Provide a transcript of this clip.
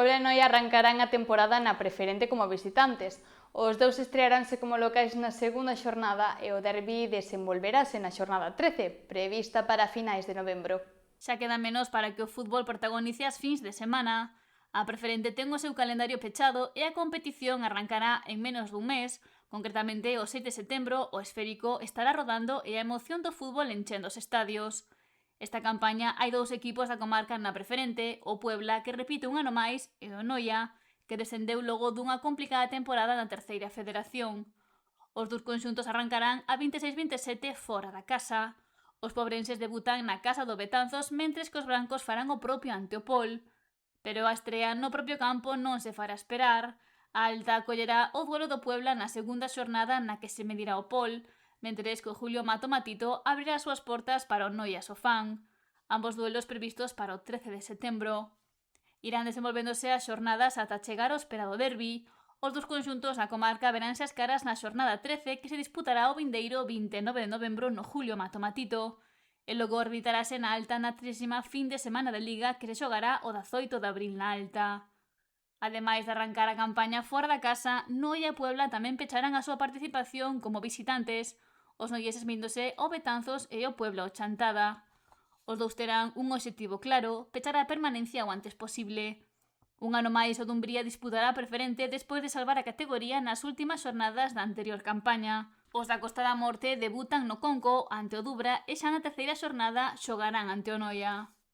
Puebla e Noia arrancarán a temporada na preferente como visitantes. Os dous estrearánse como locais na segunda xornada e o derbi desenvolverase na xornada 13, prevista para finais de novembro. Xa queda menos para que o fútbol protagonice as fins de semana. A preferente ten o seu calendario pechado e a competición arrancará en menos dun mes, concretamente o 6 de setembro o esférico estará rodando e a emoción do fútbol enchendo os estadios. Esta campaña hai dous equipos da comarca na preferente, o Puebla, que repite un ano máis, e o Noia, que descendeu logo dunha complicada temporada na terceira federación. Os dous conxuntos arrancarán a 26-27 fora da casa. Os pobrenses debutan na casa do Betanzos, mentres que os blancos farán o propio ante o Pol. Pero a estrea no propio campo non se fará esperar. A Alta acollerá o duelo do Puebla na segunda xornada na que se medirá o Pol, mentres que o Julio Mato Matito abrirá as súas portas para o Noia Sofán. Ambos duelos previstos para o 13 de setembro. Irán desenvolvéndose as xornadas ata chegar ao esperado derbi. Os dos conxuntos na comarca veránse as caras na xornada 13 que se disputará o vindeiro 29 de novembro no Julio Mato Matito. E logo orbitarase na Alta na 30ª fin de semana de Liga que se xogará o 18 de abril na Alta. Ademais de arrancar a campaña fora da casa, Noia e Puebla tamén pecharán a súa participación como visitantes, os noieses víndose ao Betanzos e ao Puebla ao Chantada. Os dous terán un obxectivo claro, pechar a permanencia o antes posible. Un ano máis o Dumbría disputará a preferente despois de salvar a categoría nas últimas xornadas da anterior campaña. Os da Costa da Morte debutan no Conco ante o Dubra e xa na terceira xornada xogarán ante o Noia.